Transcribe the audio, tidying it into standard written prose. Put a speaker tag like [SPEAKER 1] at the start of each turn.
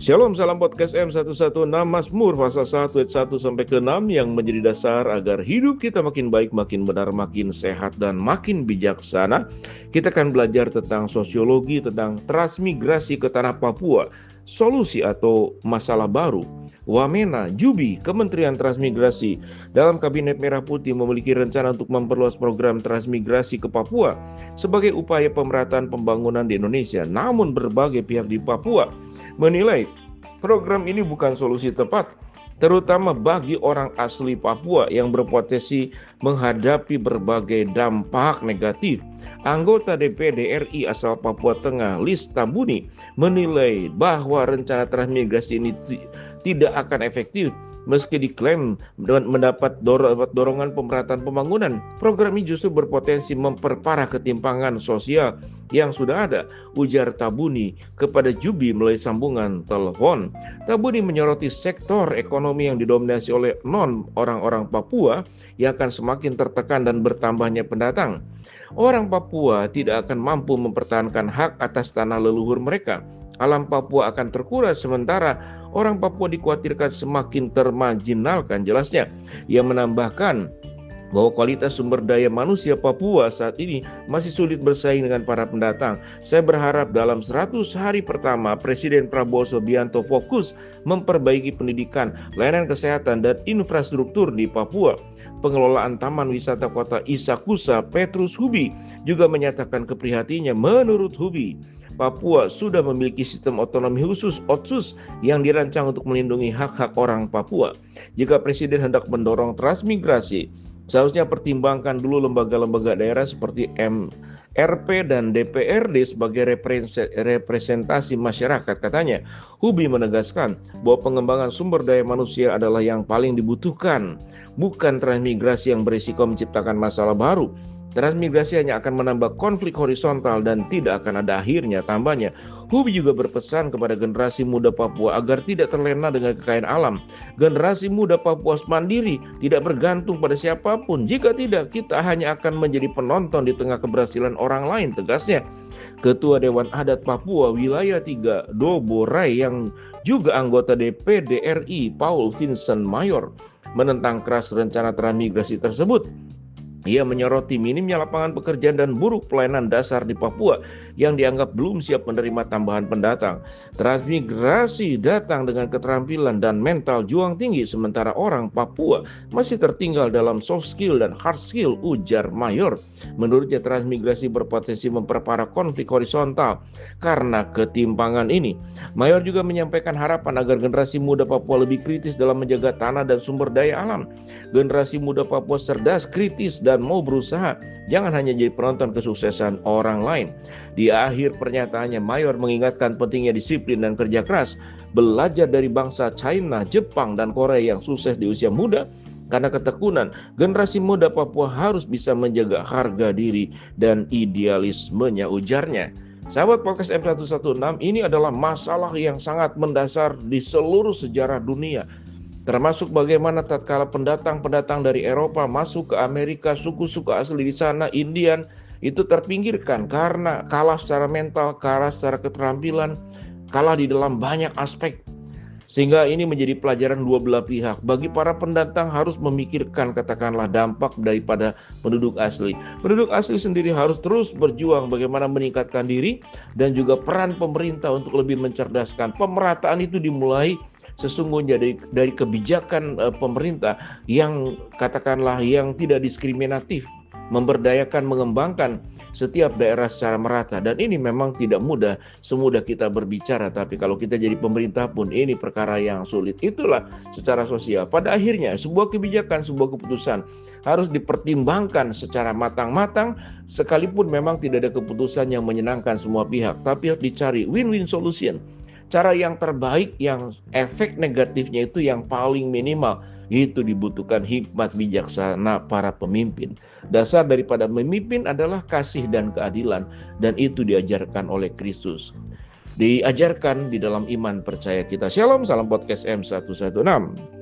[SPEAKER 1] Shalom, salam podcast M116 Mazmur pasal 1 ayat 1 sampai ke 6 yang menjadi dasar agar hidup kita makin baik, makin benar, makin sehat dan makin bijaksana. Kita akan belajar tentang sosiologi, tentang transmigrasi ke tanah Papua, solusi atau masalah baru. Wamena, Jubi, Kementerian Transmigrasi dalam Kabinet Merah Putih memiliki rencana untuk memperluas program transmigrasi ke Papua sebagai upaya pemerataan pembangunan di Indonesia. Namun berbagai pihak di Papua menilai program ini bukan solusi tepat, terutama bagi orang asli Papua yang berpotensi menghadapi berbagai dampak negatif. Anggota DPD RI asal Papua Tengah, Lis Tambuni, menilai bahwa rencana transmigrasi ini tidak akan efektif meski diklaim mendapat dorongan pemerataan pembangunan. Program ini justru berpotensi memperparah ketimpangan sosial yang sudah ada, ujar Tambuni kepada Jubi melalui sambungan telepon. Tambuni menyoroti sektor ekonomi yang didominasi oleh orang-orang Papua yang akan semakin tertekan dan bertambahnya pendatang. Orang Papua tidak akan mampu mempertahankan hak atas tanah leluhur mereka. Alam Papua akan terkuras sementara orang Papua dikhawatirkan semakin termarginalkan. Jelasnya, ia menambahkan bahwa kualitas sumber daya manusia Papua saat ini masih sulit bersaing dengan para pendatang. Saya berharap dalam 100 hari pertama Presiden Prabowo Subianto fokus memperbaiki pendidikan, layanan kesehatan dan infrastruktur di Papua. Pengelolaan Taman Wisata Kota Isakusa, Petrus Hubi, juga menyatakan keprihatinannya. Menurut Hubi, Papua sudah memiliki sistem otonomi khusus (OTSUS) yang dirancang untuk melindungi hak-hak orang Papua. Jika Presiden hendak mendorong transmigrasi, seharusnya pertimbangkan dulu lembaga-lembaga daerah seperti MRP dan DPRD sebagai representasi masyarakat, katanya. Hubi menegaskan bahwa pengembangan sumber daya manusia adalah yang paling dibutuhkan, bukan transmigrasi yang berisiko menciptakan masalah baru. Transmigrasi hanya akan menambah konflik horizontal dan tidak akan ada akhirnya, tambahnya. Hubi juga berpesan kepada generasi muda Papua agar tidak terlena dengan kekayaan alam. Generasi muda Papua mandiri, tidak bergantung pada siapapun. Jika tidak, kita hanya akan menjadi penonton di tengah keberhasilan orang lain, tegasnya. Ketua Dewan Adat Papua Wilayah 3 Dobo Rai yang juga anggota DPD RI Paul Vincent Mayor menentang keras rencana transmigrasi tersebut. Ia menyoroti minimnya lapangan pekerjaan dan buruk pelayanan dasar di Papua yang dianggap belum siap menerima tambahan pendatang. Transmigrasi datang dengan keterampilan dan mental juang tinggi, sementara orang Papua masih tertinggal dalam soft skill dan hard skill, ujar Mayor. Menurutnya transmigrasi berpotensi memperparah konflik horizontal karena ketimpangan ini. Mayor juga menyampaikan harapan agar generasi muda Papua lebih kritis dalam menjaga tanah dan sumber daya alam. Generasi muda Papua cerdas, kritis, dan mau berusaha, jangan hanya jadi penonton kesuksesan orang lain. Di akhir pernyataannya, Mayor mengingatkan pentingnya disiplin dan kerja keras, belajar dari bangsa China, Jepang, dan Korea yang sukses di usia muda. Karena ketekunan, generasi muda Papua harus bisa menjaga harga diri dan idealismenya, ujarnya. Sahabat podcast M116, ini adalah masalah yang sangat mendasar di seluruh sejarah dunia. Termasuk bagaimana tatkala pendatang-pendatang dari Eropa masuk ke Amerika, suku-suku asli di sana, Indian, itu terpinggirkan karena kalah secara mental, kalah secara keterampilan, kalah di dalam banyak aspek. Sehingga ini menjadi pelajaran dua belah pihak. Bagi para pendatang harus memikirkan katakanlah dampak daripada penduduk asli. Penduduk asli sendiri harus terus berjuang bagaimana meningkatkan diri dan juga peran pemerintah untuk lebih mencerdaskan. Pemerataan itu dimulai sesungguhnya dari kebijakan pemerintah yang katakanlah yang tidak diskriminatif, memberdayakan, mengembangkan setiap daerah secara merata. Dan ini memang tidak mudah, semudah kita berbicara, tapi kalau kita jadi pemerintah pun ini perkara yang sulit. Itulah secara sosial. Pada akhirnya sebuah kebijakan, sebuah keputusan harus dipertimbangkan secara matang-matang, sekalipun memang tidak ada keputusan yang menyenangkan semua pihak, tapi harus dicari win-win solution. Cara yang terbaik, yang efek negatifnya itu yang paling minimal. Itu dibutuhkan hikmat bijaksana para pemimpin. Dasar daripada memimpin adalah kasih dan keadilan, dan itu diajarkan oleh Kristus. Diajarkan di dalam iman percaya kita. Shalom, salam podcast M116.